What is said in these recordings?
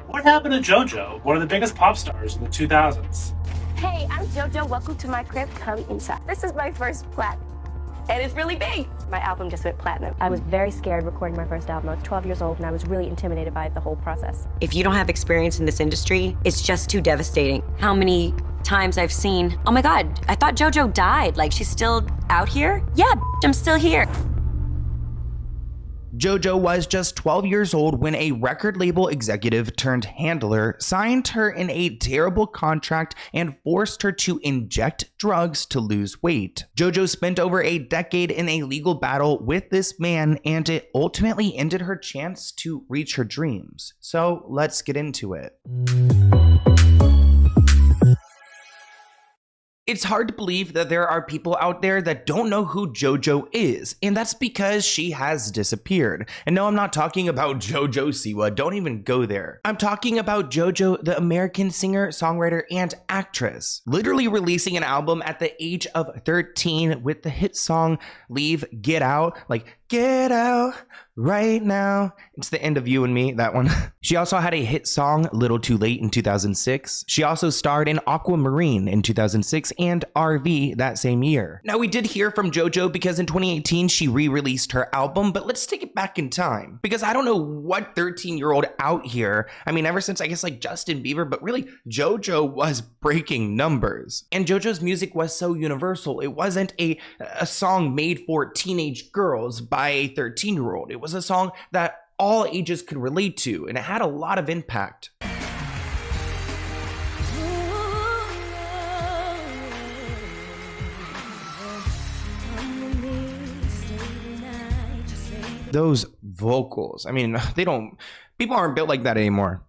What happened to JoJo, one of the biggest pop stars in the 2000s? Hey, I'm JoJo. Welcome to my crib. Come inside. This is my first plaque, and it's really big. My album just went platinum. I was very scared recording my first album. I was 12 years old, and I was really intimidated by the whole process. If you don't have experience in this industry, it's just too devastating. How many times I've seen, oh my God, I thought JoJo died. Like, she's still out here? Yeah, I'm still here. JoJo was just 12 years old when a record label executive turned handler signed her in a terrible contract and forced her to inject drugs to lose weight. JoJo spent over a decade in a legal battle with this man, and it ultimately ended her chance to reach her dreams. So let's get into it. It's hard to believe that there are people out there that don't know who JoJo is, and that's because she has disappeared. And no, I'm not talking about JoJo Siwa, don't even go there. I'm talking about JoJo, the American singer, songwriter, and actress, literally releasing an album at the age of 13 with the hit song Leave, Get Out, like get out right now. It's the end of You and Me, that one. She also had a hit song, Little Too Late, in 2006. She also starred in Aquamarine in 2006 and RV that same year. Now, we did hear from JoJo because in 2018, she re-released her album, but let's take it back in time because I don't know what 13-year-old out here, I mean, ever since I guess like Justin Bieber, but really JoJo was breaking numbers. And JoJo's music was so universal. It wasn't a song made for teenage girls by a 13-year-old. It was a song that all ages could relate to, and it had a lot of impact. Those vocals, I mean, people aren't built like that anymore.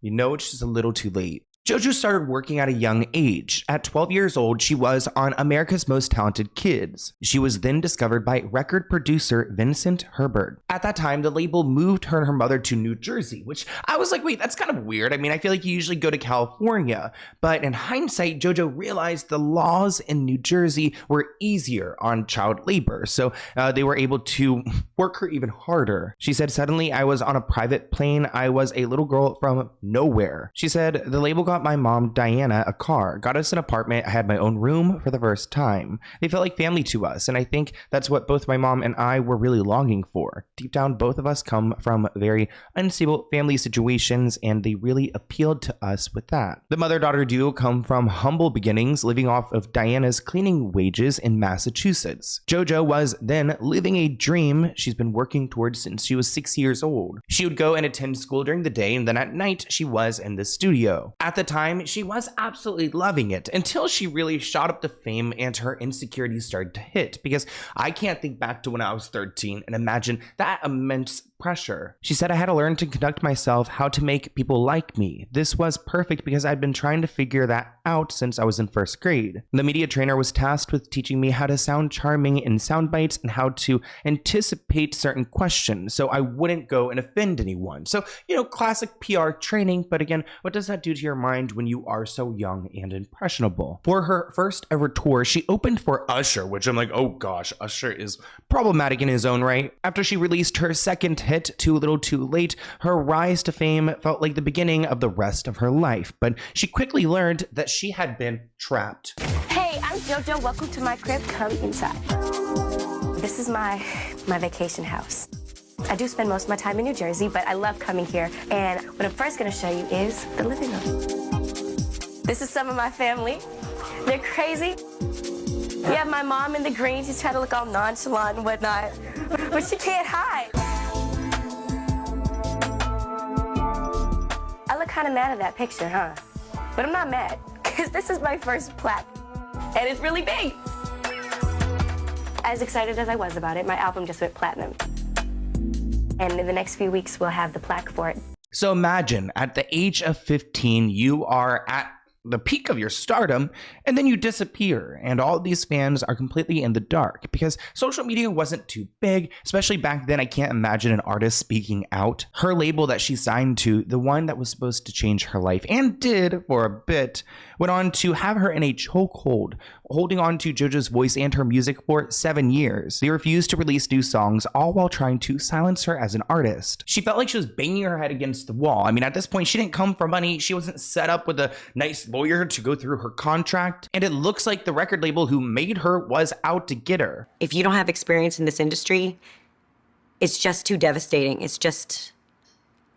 You know, it's just a little too late. JoJo started working at a young age. At 12 years old, she was on America's Most Talented Kids. She was then discovered by record producer Vincent Herbert. At that time, the label moved her and her mother to New Jersey, which I was like, wait, that's kind of weird. I mean, I feel like you usually go to California. But in hindsight, JoJo realized the laws in New Jersey were easier on child labor. So they were able to work her even harder. She said, suddenly I was on a private plane. I was a little girl from nowhere. She said, the label got my mom, Diana, a car, got us an apartment. I had my own room for the first time. They felt like family to us, and I think that's what both my mom and I were really longing for. Deep down, both of us come from very unstable family situations, and they really appealed to us with that. The mother-daughter duo come from humble beginnings, living off of Diana's cleaning wages in Massachusetts. JoJo was then living a dream she's been working towards since she was 6 years old. She would go and attend school during the day, and then at night, she was in the studio. At the time, she was absolutely loving it until she really shot up to fame and her insecurities started to hit, because I can't think back to when I was 13 and imagine that immense pressure. She said, I had to learn to conduct myself, how to make people like me. This was perfect because I'd been trying to figure that out since I was in first grade. The media trainer was tasked with teaching me how to sound charming in sound bites and how to anticipate certain questions so I wouldn't go and offend anyone. So, you know, classic PR training, but again, what does that do to your mind when you are so young and impressionable? For her first ever tour, she opened for Usher, which I'm like, oh gosh, Usher is problematic in his own right. After she released her second hit, Too Little Too Late, her rise to fame felt like the beginning of the rest of her life, but she quickly learned that she had been trapped. Hey, I'm JoJo. Welcome to my crib. Come inside. This is my vacation house. I do spend most of my time in New Jersey, but I love coming here. And what I'm first going to show you is the living room. This is some of my family. They're crazy. You have my mom in the green. She's trying to look all nonchalant and whatnot, but she can't hide. I look kind of mad at that picture, huh? But I'm not mad, because this is my first plaque, and it's really big. As excited as I was about it, my album just went platinum. And in the next few weeks, we'll have the plaque for it. So imagine, at the age of 15, you are at the peak of your stardom, and then you disappear, and all of these fans are completely in the dark because social media wasn't too big, especially back then. I can't imagine an artist speaking out. Her label that she signed to, the one that was supposed to change her life and did for a bit, went on to have her in a chokehold holding on to JoJo's voice and her music for 7 years. They refused to release new songs, all while trying to silence her as an artist. She felt like she was banging her head against the wall. I mean, at this point, she didn't come for money. She wasn't set up with a nice lawyer to go through her contract. And it looks like the record label who made her was out to get her. If you don't have experience in this industry, it's just too devastating. It's just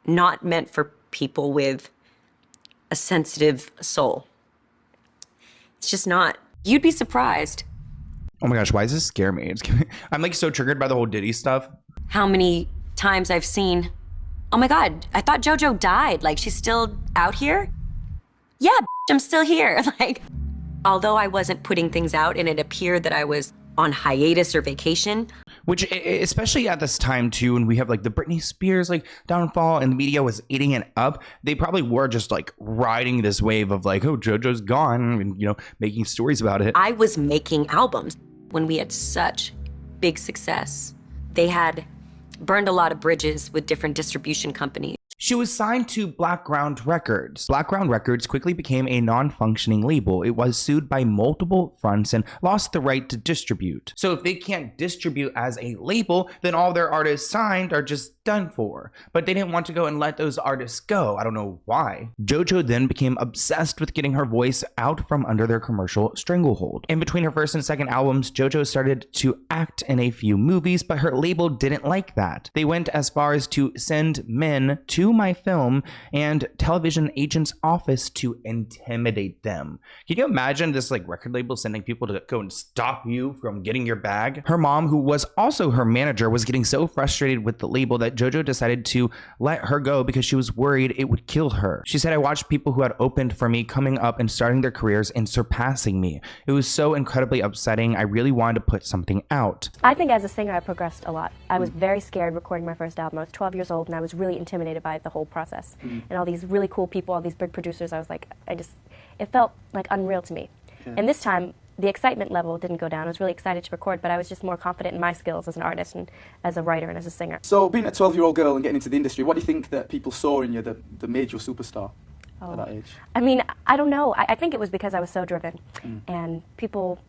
not meant for people with a sensitive soul. It's just not. You'd be surprised. Oh my gosh, why does this scare me? I'm like so triggered by the whole Diddy stuff. How many times I've seen, oh my God, I thought JoJo died. Like, she's still out here? Yeah, I'm still here. Like, although I wasn't putting things out and it appeared that I was on hiatus or vacation. Which, especially at this time too, when we have like the Britney Spears like downfall and the media was eating it up, they probably were just like riding this wave of like, oh, JoJo's gone, and you know, making stories about it. I was making albums when we had such big success. They had burned a lot of bridges with different distribution companies. She was signed to Blackground Records. Blackground Records quickly became a non-functioning label. It was sued by multiple fronts and lost the right to distribute. So if they can't distribute as a label, then all their artists signed are just done for. But they didn't want to go and let those artists go. I don't know why. JoJo then became obsessed with getting her voice out from under their commercial stranglehold. In between her first and second albums, JoJo started to act in a few movies, but her label didn't like that. They went as far as to send men to my film and television agent's office to intimidate them. Can you imagine this like record label sending people to go and stop you from getting your bag? Her mom, who was also her manager, was getting so frustrated with the label that JoJo decided to let her go because she was worried it would kill her. She said, I watched people who had opened for me coming up and starting their careers and surpassing me. It was so incredibly upsetting. I really wanted to put something out. I think as a singer, I progressed a lot. I was very scared recording my first album. I was 12 years old and I was really intimidated by the whole process. And all these really cool people, all these big producers, I was like, it felt like unreal to me. And this time, the excitement level didn't go down. I was really excited to record, but I was just more confident in my skills as an artist and as a writer and as a singer. So being a 12-year-old girl and getting into the industry, what do you think that people saw in you that made you a superstar at that age? I mean, I don't know. I think it was because I was so driven. And people,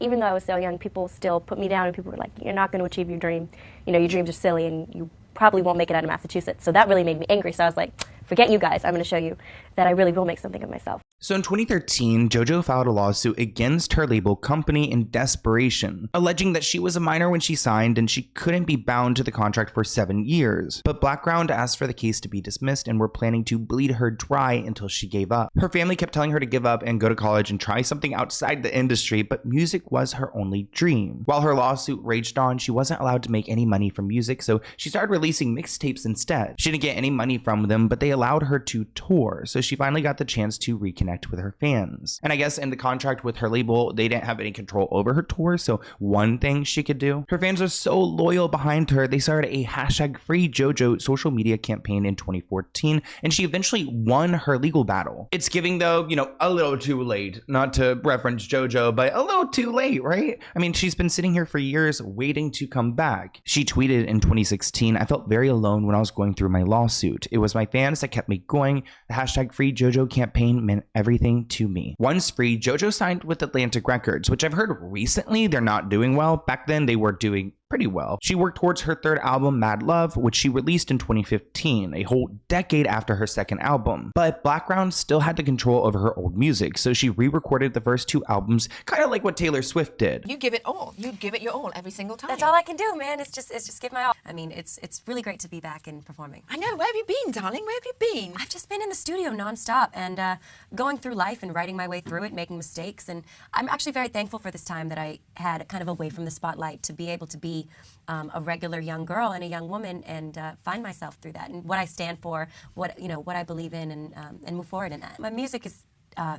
even though I was so young, people still put me down and people were like, you're not going to achieve your dream. You know, your dreams are silly and you probably won't make it out of Massachusetts. So that really made me angry. So I was like, forget you guys. I'm going to show you that I really will make something of myself. So in 2013, JoJo filed a lawsuit against her label company in desperation, alleging that she was a minor when she signed and she couldn't be bound to the contract for 7 years. But Blackground asked for the case to be dismissed and were planning to bleed her dry until she gave up. Her family kept telling her to give up and go to college and try something outside the industry, but music was her only dream. While her lawsuit raged on, she wasn't allowed to make any money from music, so she started releasing mixtapes instead. She didn't get any money from them, but they allowed her to tour, so she finally got the chance to reconnect with her fans. And I guess in the contract with her label, they didn't have any control over her tour, so one thing she could do. Her fans are so loyal behind her, they started a #FreeJojo social media campaign in 2014, and she eventually won her legal battle. It's giving, though, you know, a little too late. Not to reference JoJo, but a little too late, right? I mean, she's been sitting here for years waiting to come back. She tweeted in 2016, I felt very alone when I was going through my lawsuit. It was my fans that kept me going. The #FreeJojo campaign meant everything to me. Once free, JoJo signed with Atlantic Records, which I've heard recently they're not doing well. Back then they were doing pretty well. She worked towards her third album, Mad Love, which she released in 2015, a whole decade after her second album. But Blackground still had the control over her old music, so she re-recorded the first 2 albums, kind of like what Taylor Swift did. You give it all. You give it your all every single time. That's all I can do, man. It's just give my all. I mean, it's really great to be back and performing. I know. Where have you been, darling? Where have you been? I've just been in the studio nonstop and going through life and writing my way through it, making mistakes. And I'm actually very thankful for this time that I had kind of away from the spotlight to be able to be a regular young girl and a young woman and find myself through that and what I stand for, what I believe in, and move forward in that. My music is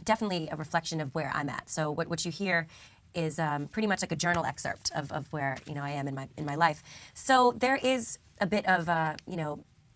definitely a reflection of where I'm at. So what you hear is pretty much like a journal excerpt of where I am in my life. So there is a bit of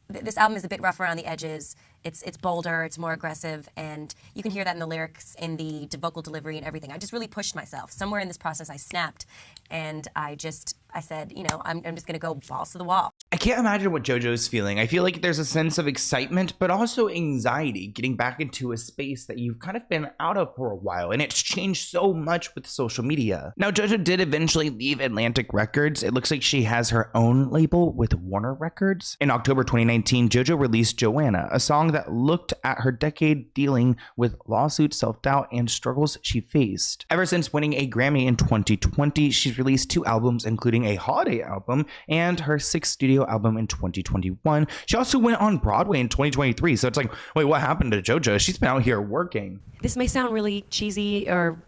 this album is a bit rough around the edges. It's bolder, it's more aggressive, and you can hear that in the lyrics, in the vocal delivery and everything. I just really pushed myself. Somewhere in this process I snapped, and I just I said, you know, I'm just going to go balls to the wall. I can't imagine what JoJo's feeling. I feel like there's a sense of excitement, but also anxiety getting back into a space that you've kind of been out of for a while, and it's changed so much with social media. Now, JoJo did eventually leave Atlantic Records. It looks like she has her own label with Warner Records. In October 2019, JoJo released Joanna, a song that looked at her decade dealing with lawsuits, self-doubt, and struggles she faced. Ever since winning a Grammy in 2020, she's released 2 albums, including a holiday album and her 6th studio album in 2021. She also went on Broadway in 2023. So it's like, wait, what happened to JoJo? She's been out here working. This may sound really cheesy or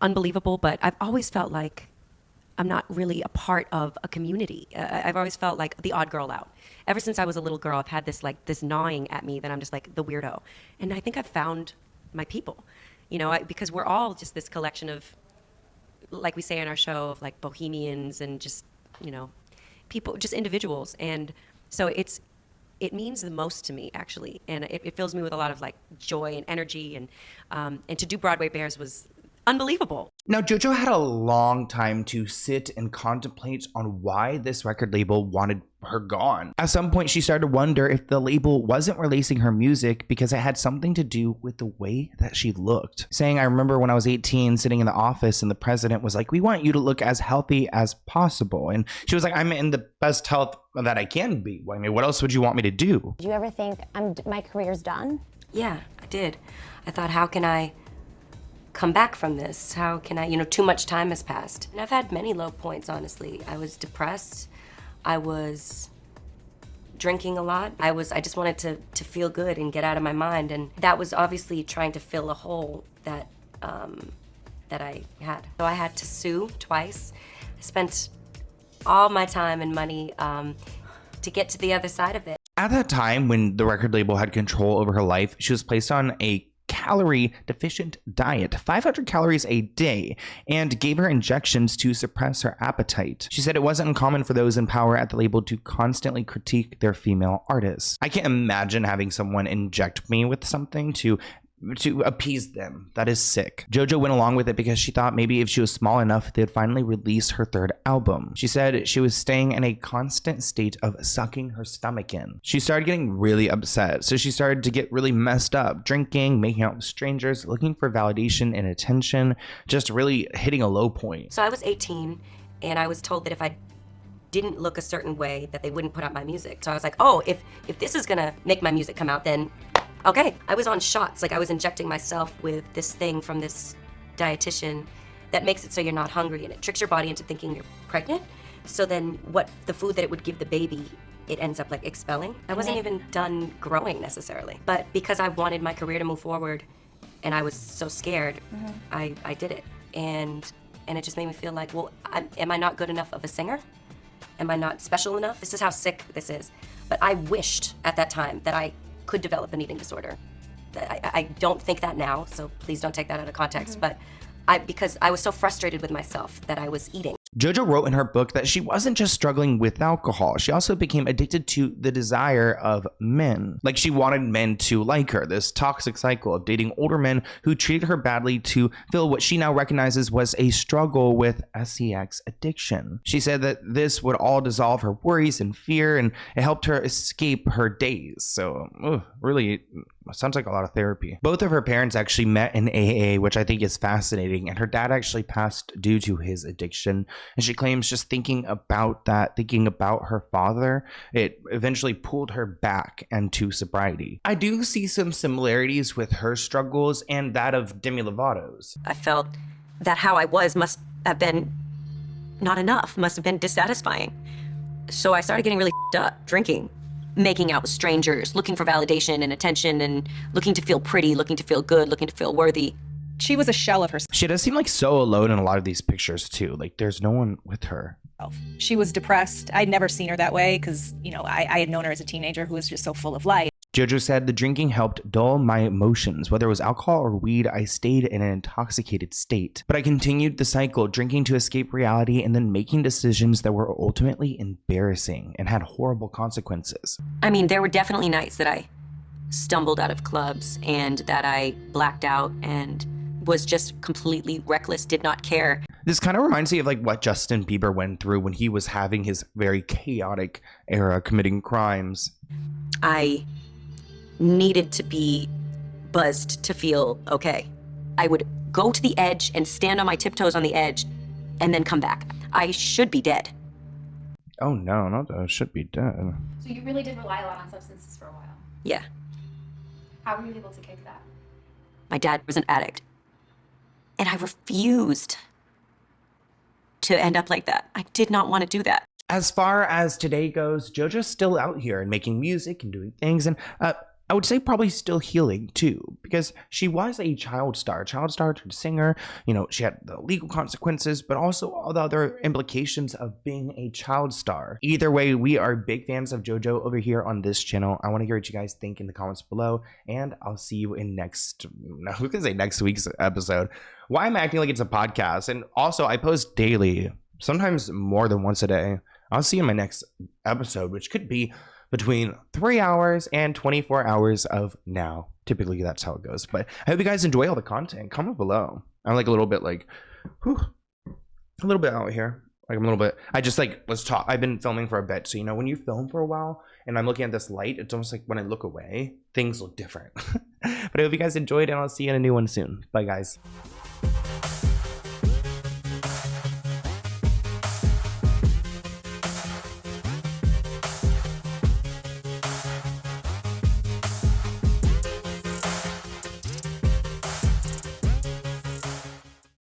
unbelievable, but I've always felt like I'm not really a part of a community. I've always felt like the odd girl out. Ever since I was a little girl, I've had this gnawing at me that I'm just like the weirdo. And I think I've found my people, you know, because we're all just this collection of, like we say in our show, of like bohemians and just, you know, people, just individuals. And so it means the most to me, actually. And it fills me with a lot of like joy and energy. And to do Broadway Bears was unbelievable. Now, JoJo had a long time to sit and contemplate on why this record label wanted her gone. At some point, she started to wonder if the label wasn't releasing her music because it had something to do with the way that she looked. Saying, I remember when I was 18 sitting in the office and the president was like, we want you to look as healthy as possible. And she was like, I'm in the best health that I can be. I mean, what else would you want me to do? Do you ever think my career's done? Yeah, I did. I thought, how can I come back from this? How can I, you know, too much time has passed. And I've had many low points, honestly. I was depressed. I was drinking a lot. I just wanted to feel good and get out of my mind. And that was obviously trying to fill a hole that I had. So I had to sue twice. I spent all my time and money to get to the other side of it. At that time, when the record label had control over her life, she was placed on a calorie deficient diet, 500 calories a day, and gave her injections to suppress her appetite. She said it wasn't uncommon for those in power at the label to constantly critique their female artists. I can't imagine having someone inject me with something to appease them. That is sick. JoJo went along with it because she thought maybe if she was small enough, they'd finally release her 3rd album. She said she was staying in a constant state of sucking her stomach in. She started getting really upset, so she started to get really messed up, drinking, making out with strangers, looking for validation and attention, just really hitting a low point. So I was 18, and I was told that if I didn't look a certain way, that they wouldn't put out my music. So I was like, oh, if this is gonna make my music come out, then okay. I was on shots, like I was injecting myself with this thing from this dietitian that makes it so you're not hungry, and it tricks your body into thinking you're pregnant. So then the food that it would give the baby, it ends up like expelling. I wasn't even done growing necessarily. But because I wanted my career to move forward and I was so scared, I did it. And it just made me feel like, well, am I not good enough of a singer? Am I not special enough? This is how sick this is. But I wished at that time that I could develop an eating disorder. I don't think that now, so please don't take that out of context, but because I was so frustrated with myself that I was eating. JoJo wrote in her book that she wasn't just struggling with alcohol, she also became addicted to the desire of men. Like she wanted men to like her, this toxic cycle of dating older men who treated her badly to fill what she now recognizes was a struggle with sex addiction. She said that this would all dissolve her worries and fear, and it helped her escape her days. So, really sounds like a lot of therapy. Both of her parents actually met in AA, which I think is fascinating, and her dad actually passed due to his addiction. And she claims just thinking about her father, it eventually pulled her back into sobriety. I do see some similarities with her struggles and that of Demi Lovato's. I felt that how I was must have been not enough, must have been dissatisfying. So I started getting really up, drinking, making out with strangers, looking for validation and attention, and looking to feel pretty, looking to feel good, looking to feel worthy. She was a shell of herself. She does seem like so alone in a lot of these pictures too. Like there's no one with her. She was depressed. I'd never seen her that way because, you know, I had known her as a teenager who was just so full of life. JoJo said, the drinking helped dull my emotions. Whether it was alcohol or weed, I stayed in an intoxicated state. But I continued the cycle, drinking to escape reality and then making decisions that were ultimately embarrassing and had horrible consequences. I mean, there were definitely nights that I stumbled out of clubs and that I blacked out and was just completely reckless, did not care. This kind of reminds me of like what Justin Bieber went through when he was having his very chaotic era committing crimes. I needed to be buzzed to feel okay. I would go to the edge and stand on my tiptoes on the edge and then come back. I should be dead. Oh no, not that. Should be dead. So you really did rely a lot on substances for a while. Yeah. How were you able to kick that? My dad was an addict. And I refused to end up like that. I did not want to do that. As far as today goes, JoJo's still out here and making music and doing things, and I would say probably still healing too, because she was a child star to singer. You know, she had the legal consequences, but also all the other implications of being a child star. Either way, we are big fans of JoJo over here on this channel. I want to hear what you guys think in the comments below, and I'll see you in next week's episode. Why am I acting like it's a podcast? And also, I post daily, sometimes more than once a day. I'll see you in my next episode, which could be between 3 hours and 24 hours of now. Typically, that's how it goes. But I hope you guys enjoy all the content. Comment below. I'm like a little bit like, whew, a little bit out here. Like I'm a little bit, I just like, let's talk. I've been filming for a bit. So, you know, when you film for a while and I'm looking at this light, it's almost like when I look away, things look different. But I hope you guys enjoyed, and I'll see you in a new one soon. Bye, guys.